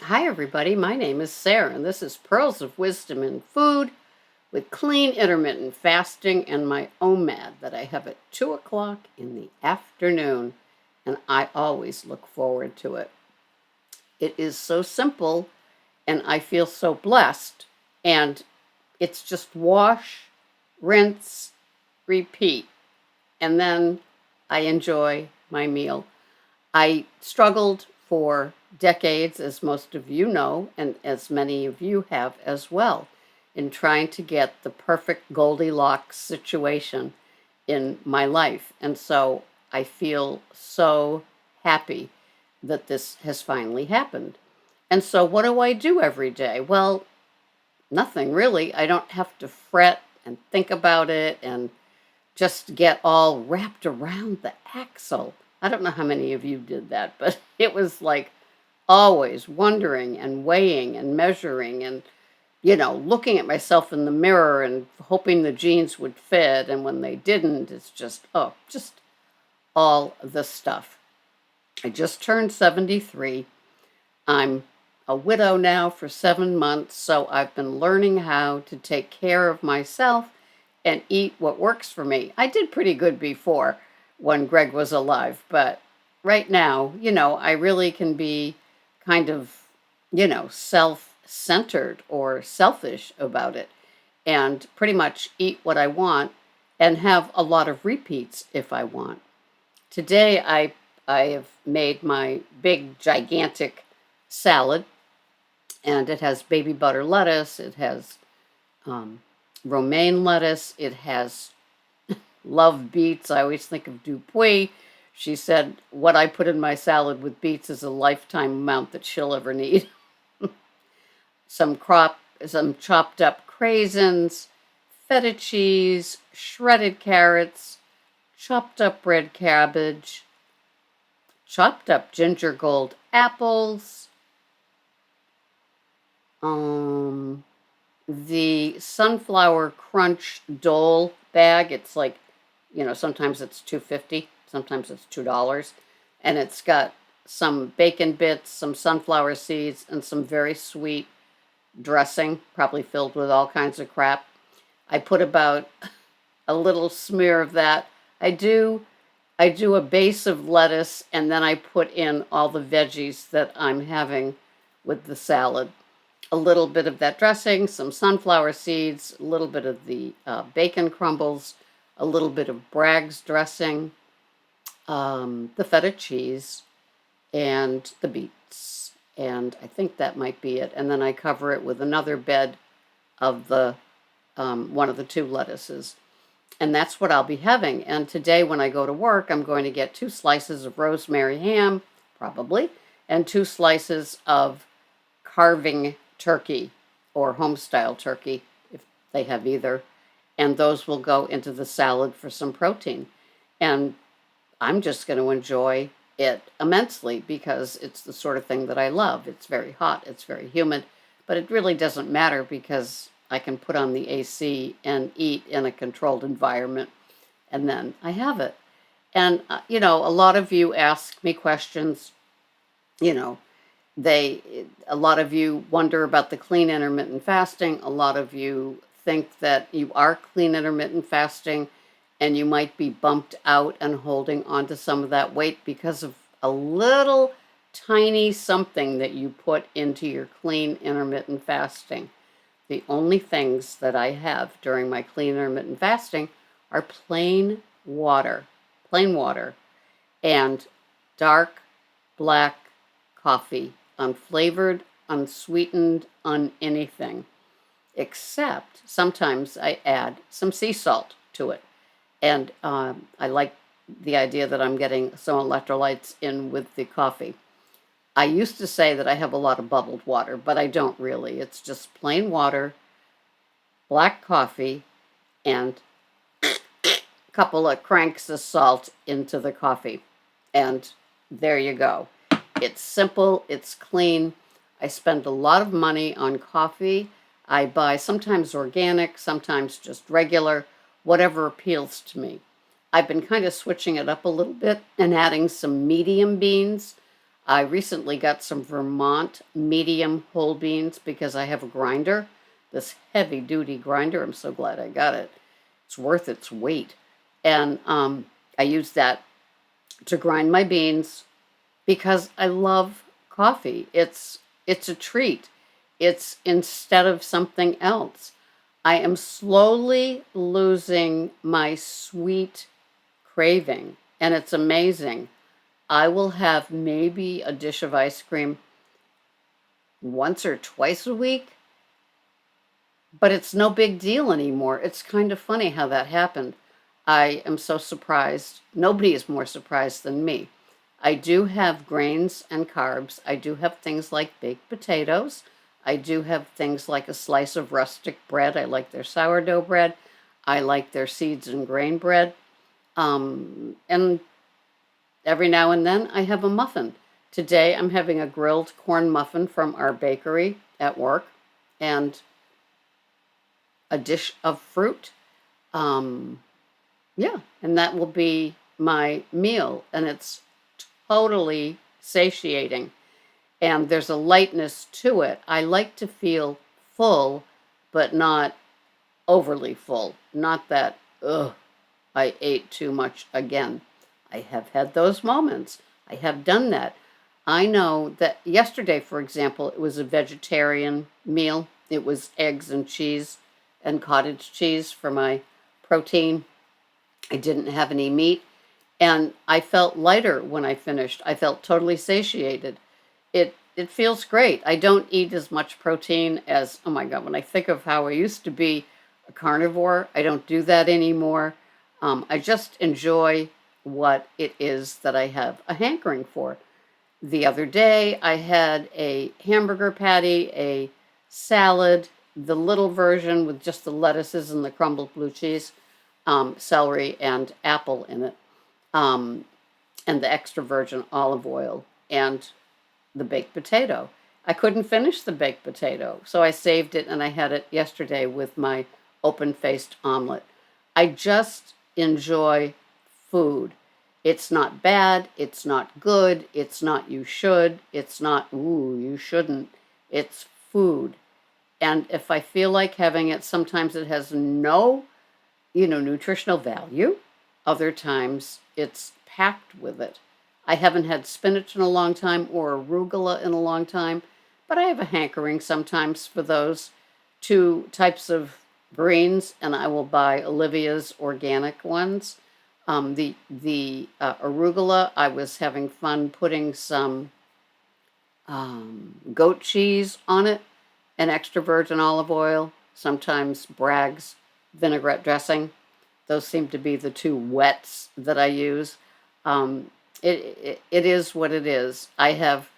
Hi, everybody. My name is Sarah, and this is Pearls of Wisdom in Food with clean intermittent fasting and my OMAD that I have at 2 o'clock in the afternoon, and I always look forward to it. It is so simple, and I feel so blessed, and it's just wash, rinse, repeat, and then I enjoy my meal. I struggled for decades, as most of you know, and as many of you have as well, in trying to get the perfect Goldilocks situation in my life. And so I feel so happy that this has finally happened. And so, what do I do every day? Well, nothing really. I don't have to fret and think about it and just get all wrapped around the axle. I don't know how many of you did that, but it was like always wondering and weighing and measuring and, looking at myself in the mirror and hoping the jeans would fit. And when they didn't, it's just, just all the stuff. I just turned 73. I'm a widow now for 7 months, so I've been learning how to take care of myself and eat what works for me. I did pretty good before when Greg was alive, but right now, I really can be kind of, self centered or selfish about it and pretty much eat what I want and have a lot of repeats if I want. Today, I have made my big, gigantic salad, and it has baby butter lettuce, it has um, romaine lettuce, it has love beets. I always think of Dupuy. She said, what I put in my salad with beets is a lifetime amount that she'll ever need. Some chopped up craisins, feta cheese, shredded carrots, chopped up red cabbage, chopped up ginger gold apples, um, the sunflower crunch dole bag. It's like, sometimes it's 2.50, sometimes it's $2, and it's got some bacon bits, some sunflower seeds, and some very sweet dressing, probably filled with all kinds of crap. I put about a little smear of that. I do a base of lettuce, and then I put in all the veggies that I'm having with the salad. A little bit of that dressing, some sunflower seeds, a little bit of the bacon crumbles, a little bit of Bragg's dressing, the feta cheese, and the beets. And I think that might be it. And then I cover it with another bed of the one of the two lettuces. And that's what I'll be having. And today, when I go to work, I'm going to get 2 slices of rosemary ham, probably, and 2 slices of carving turkey or home-style turkey, if they have either. And those will go into the salad for some protein. And I'm just going to enjoy it immensely because it's the sort of thing that I love. It's very hot, it's very humid, but it really doesn't matter because I can put on the AC and eat in a controlled environment, and then I have it. And, a lot of you ask me questions, you know, they, a lot of you wonder about the clean intermittent fasting. A lot of you think that you are clean intermittent fasting and you might be bumped out and holding on to some of that weight because of a little tiny something that you put into your clean intermittent fasting. The only things that I have during my clean intermittent fasting are plain water, and dark black coffee, unflavored, unsweetened, anything, except sometimes I add some sea salt to it. And I like the idea that I'm getting some electrolytes in with the coffee. I used to say that I have a lot of bubbled water, but I don't really. It's just plain water, black coffee, and a couple of cranks of salt into the coffee. And there you go. It's simple, it's clean. I spend a lot of money on coffee. I buy sometimes organic, sometimes just regular, whatever appeals to me. I've been kind of switching it up a little bit and adding some medium beans. I recently got some Vermont medium whole beans because I have a grinder, this heavy duty grinder. I'm so glad I got it. It's worth its weight. And I use that to grind my beans because I love coffee. It's a treat. It's instead of something else. I am slowly losing my sweet craving, and it's amazing. I will have maybe a dish of ice cream once or twice a week, but it's no big deal anymore. It's kind of funny how that happened. I am so surprised. Nobody is more surprised than me. I do have grains and carbs. I do have things like baked potatoes. I do have things like a slice of rustic bread. I like their sourdough bread. I like their seeds and grain bread. And every now and then I have a muffin. Today I'm having a grilled corn muffin from our bakery at work and a dish of fruit. Um, yeah, and that will be my meal. And it's totally satiating. And there's a lightness to it. I like to feel full, but not overly full. Not that, ugh, I ate too much again. I have had those moments. I have done that. I know that yesterday, for example, it was a vegetarian meal. It was eggs and cheese and cottage cheese for my protein. I didn't have any meat, and I felt lighter when I finished. I felt totally satiated. It feels great. I don't eat as much protein as, oh my God, when I think of how I used to be a carnivore, I don't do that anymore. I just enjoy what it is that I have a hankering for. The other day, I had a hamburger patty, a salad, the little version with just the lettuces and the crumbled blue cheese, celery, and apple in it, um, and the extra virgin olive oil, and the baked potato. I couldn't finish the baked potato, so I saved it and I had it yesterday with my open faced omelet. I just enjoy food. It's not bad, it's not good, it's not you should, it's not, ooh, you shouldn't. It's food. And if I feel like having it, sometimes it has no, nutritional value. Other times it's packed with it. I haven't had spinach in a long time or arugula in a long time, but I have a hankering sometimes for those two types of greens, and I will buy Olivia's organic ones. The arugula, I was having fun putting some goat cheese on it, and extra virgin olive oil, sometimes Bragg's vinaigrette dressing. Those seem to be the two wets that I use. Um, it is what it is. I have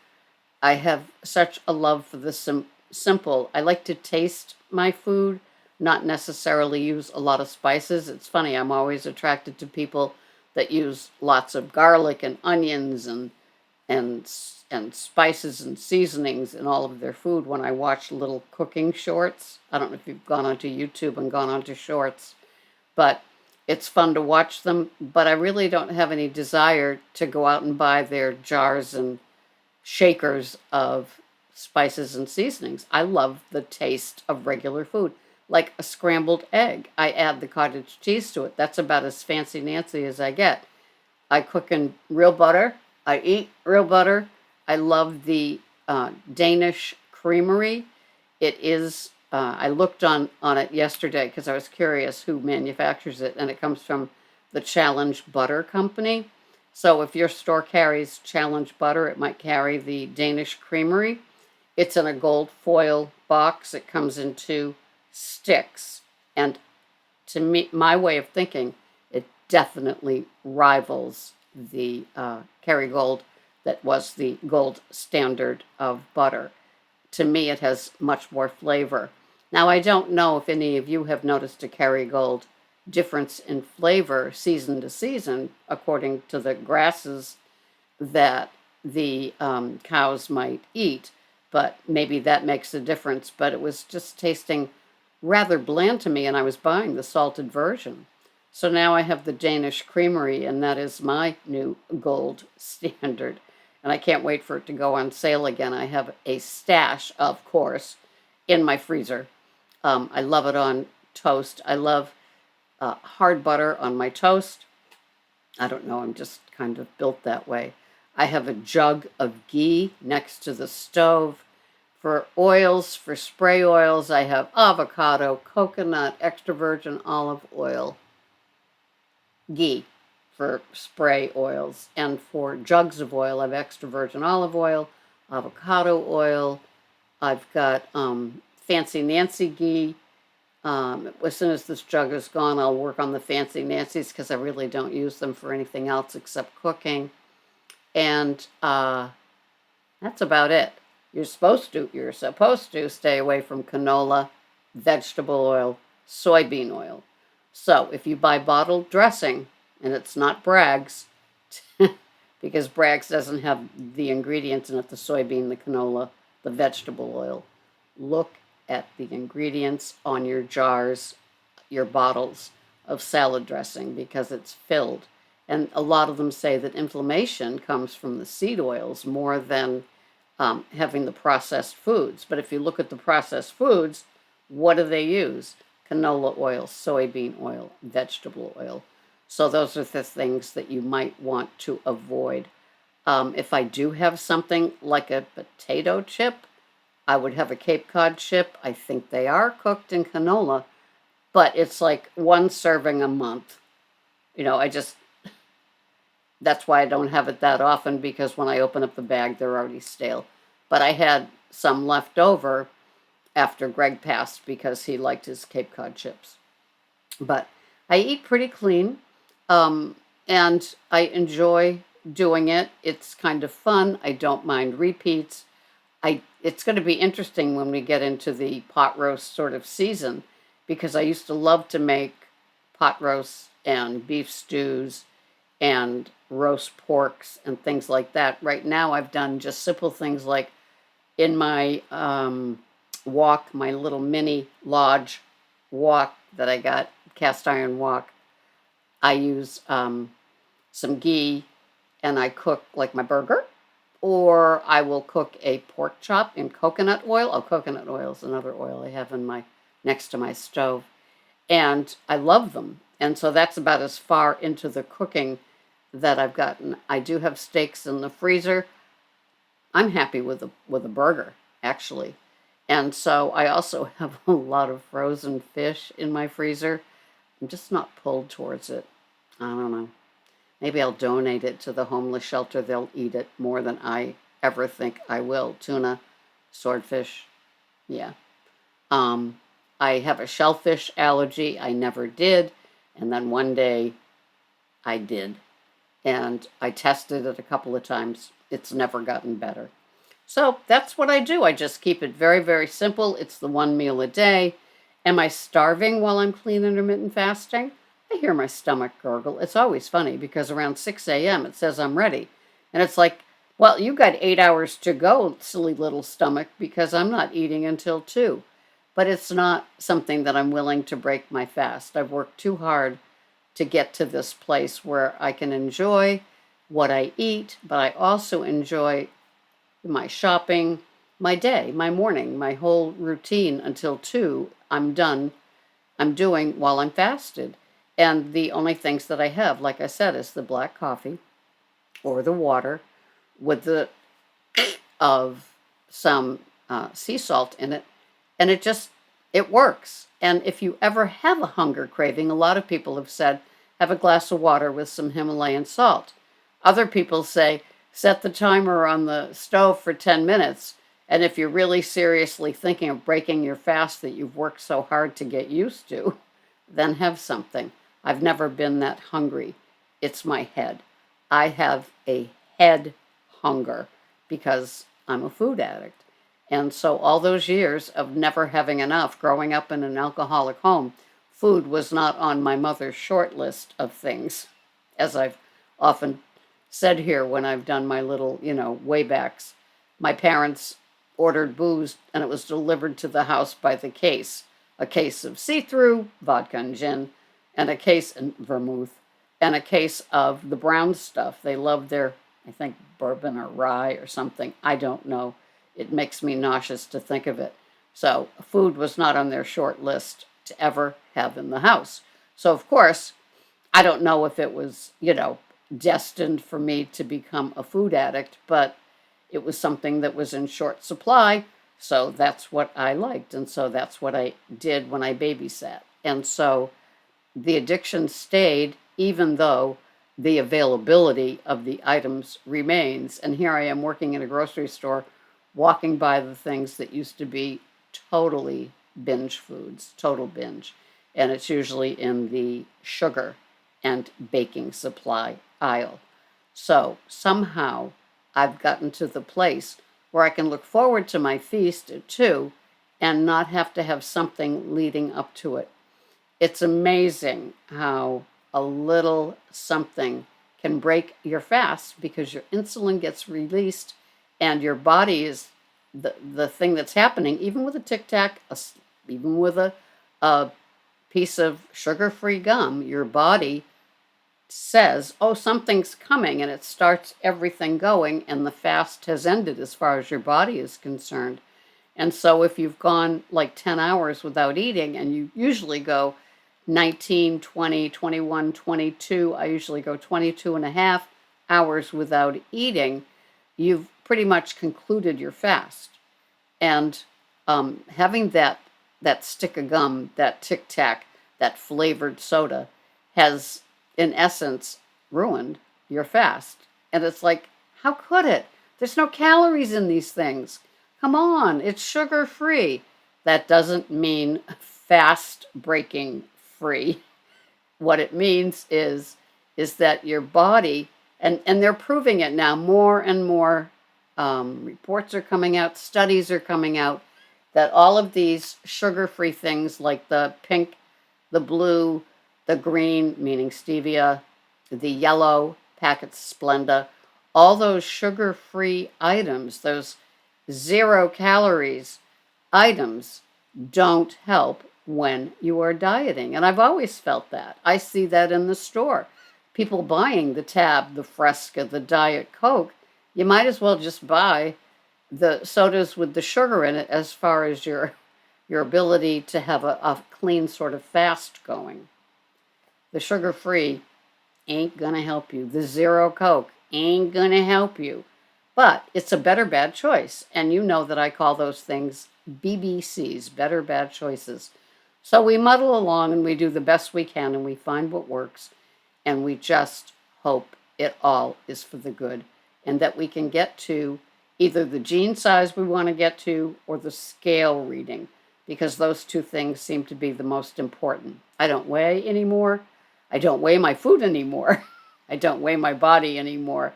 such a love for the simple. I like to taste my food, not necessarily use a lot of spices. It's funny, I'm always attracted to people that use lots of garlic and onions and and spices and seasonings in all of their food when I watch little cooking shorts. I don't know if you've gone onto YouTube and gone onto shorts, but it's fun to watch them. But I really don't have any desire to go out and buy their jars and shakers of spices and seasonings. I love the taste of regular food, like a scrambled egg. I add the cottage cheese to it. That's about as fancy Nancy as I get. I cook in real butter. I eat real butter. I love the Danish creamery. It is, I looked on it yesterday because I was curious who manufactures it, and it comes from the Challenge Butter Company. So if your store carries Challenge Butter, it might carry the Danish creamery. It's in a gold foil box. It comes in two sticks. And to me, my way of thinking, it definitely rivals the Kerrygold that was the gold standard of butter. To me, it has much more flavor. Now, I don't know if any of you have noticed a Kerrygold difference in flavor season to season according to the grasses that the cows might eat, but maybe that makes a difference. But it was just tasting rather bland to me, and I was buying the salted version. So now I have the Danish creamery, and that is my new gold standard. and I can't wait for it to go on sale again. I have a stash, of course, in my freezer. I love it on toast. I love hard butter on my toast. I don't know, I'm just kind of built that way. I have a jug of ghee next to the stove. For oils, for spray oils, I have avocado, coconut, extra virgin olive oil, ghee for spray oils. And for jugs of oil, I have extra virgin olive oil, avocado oil. I've got Fancy Nancy ghee. As soon as this jug is gone, I'll work on the Fancy Nancy's because I really don't use them for anything else except cooking. And that's about it. You're supposed to stay away from canola, vegetable oil, soybean oil. So if you buy bottled dressing, and it's not Bragg's, because Bragg's doesn't have the ingredients in it, the soybean, the canola, the vegetable oil, look at the ingredients on your jars, your bottles of salad dressing, because it's filled. And a lot of them say that inflammation comes from the seed oils more than having the processed foods. But if you look at the processed foods, what do they use? Canola oil, soybean oil, vegetable oil. So those are the things that you might want to avoid. If I do have something like a potato chip, I would have a Cape Cod chip. I think they are cooked in canola, but it's like one serving a month. That's why I don't have it that often, because when I open up the bag, they're already stale. But I had some left over after Greg passed because he liked his Cape Cod chips. But I eat pretty clean, and I enjoy doing it. It's kind of fun. I don't mind repeats. It's going to be interesting when we get into the pot roast sort of season, because I used to love to make pot roasts and beef stews and roast porks and things like that. Right now, I've done just simple things like in my wok, my little mini lodge wok that I got, cast iron wok. I use some ghee, and I cook like my burger, or I will cook a pork chop in coconut oil. Oh, coconut oil is another oil I have in my next to my stove, and I love them. And so that's about as far into the cooking that I've gotten. I do have steaks in the freezer. I'm happy with a burger, actually. And so I also have a lot of frozen fish in my freezer. I'm just not pulled towards it. I don't know. Maybe I'll donate it to the homeless shelter. They'll eat it more than I ever think I will. Tuna, swordfish, yeah. I have a shellfish allergy. I never did. And then one day I did. And I tested it a couple of times. It's never gotten better. So that's what I do. I just keep it very, very simple. It's the one meal a day. Am I starving while I'm clean intermittent fasting? I hear my stomach gurgle. It's always funny because around 6 a.m. it says I'm ready. And it's like, well, you got 8 hours to go, silly little stomach, because I'm not eating until 2. But it's not something that I'm willing to break my fast. I've worked too hard to get to this place where I can enjoy what I eat, but I also enjoy my shopping, my day, my morning, my whole routine until 2. I'm done. I'm doing while I'm fasted. And the only things that I have, like I said, is the black coffee or the water with the of some sea salt in it. And it works. And if you ever have a hunger craving, a lot of people have said, have a glass of water with some Himalayan salt. Other people say, set the timer on the stove for 10 minutes. And if you're really seriously thinking of breaking your fast that you've worked so hard to get used to, then have something. I've never been that hungry. It's my head. I have a head hunger because I'm a food addict. And so all those years of never having enough, growing up in an alcoholic home, food was not on my mother's short list of things, as I've often said here when I've done my little, waybacks. My parents ordered booze and it was delivered to the house by the case. A case of see-through, vodka and gin, and a case of vermouth, and a case of the brown stuff. They loved their I think bourbon or rye or something. I don't know. It makes me nauseous to think of it. So food was not on their short list to ever have in the house. So of course, I don't know if it was, destined for me to become a food addict, but it was something that was in short supply. So that's what I liked. And so that's what I did when I babysat. And so the addiction stayed, even though the availability of the items remains. And here I am working in a grocery store, walking by the things that used to be totally binge foods, total binge. And it's usually in the sugar and baking supply aisle. So somehow I've gotten to the place where I can look forward to my feast at 2 and not have to have something leading up to it. It's amazing how a little something can break your fast because your insulin gets released and your body is the thing that's happening, even with a Tic Tac, even with a piece of sugar-free gum, your body says, oh, something's coming, and it starts everything going, and the fast has ended as far as your body is concerned. And so if you've gone like 10 hours without eating, and you usually go 19, 20, 21, 22, I usually go 22 and a half hours without eating, you've pretty much concluded your fast. And having that stick of gum, that Tic Tac, that flavored soda has, in essence, ruined your fast. And it's like, how could it? There's no calories in these things. Come on, it's sugar free. That doesn't mean fast breaking free. What it means is that your body, and they're proving it now, more and more reports are coming out, studies are coming out, that all of these sugar-free things like the pink, the blue, the green, meaning stevia, the yellow packets Splenda, all those sugar-free items, those 0 calories items, don't help when you are dieting. And I've always felt that. I see that in the store. People buying the Tab, the Fresca, the Diet Coke. You might as well just buy the sodas with the sugar in it as far as your ability to have a clean sort of fast going. The sugar-free ain't going to help you. The 0 Coke ain't going to help you. But it's a better bad choice. And you know that I call those things BBCs, better bad choices. So we muddle along and we do the best we can and we find what works. And we just hope it all is for the good and that we can get to either the gene size we want to get to or the scale reading, because those two things seem to be the most important. I don't weigh anymore. I don't weigh my food anymore. I don't weigh my body anymore.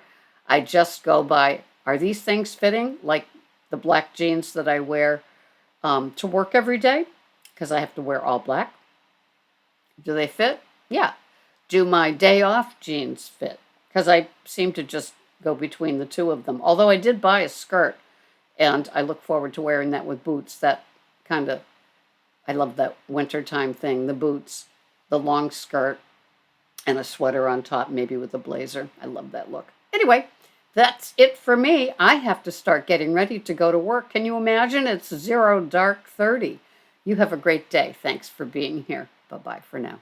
I just go by, are these things fitting? Like the black jeans that I wear to work every day, because I have to wear all black. Do they fit? Yeah. Do my day off jeans fit? Because I seem to just go between the two of them. Although I did buy a skirt, and I look forward to wearing that with boots. That kind of, I love that wintertime thing, the boots, the long skirt, and a sweater on top, maybe with a blazer. I love that look. Anyway, that's it for me. I have to start getting ready to go to work. Can you imagine? It's 0 dark 30. You have a great day. Thanks for being here. Bye-bye for now.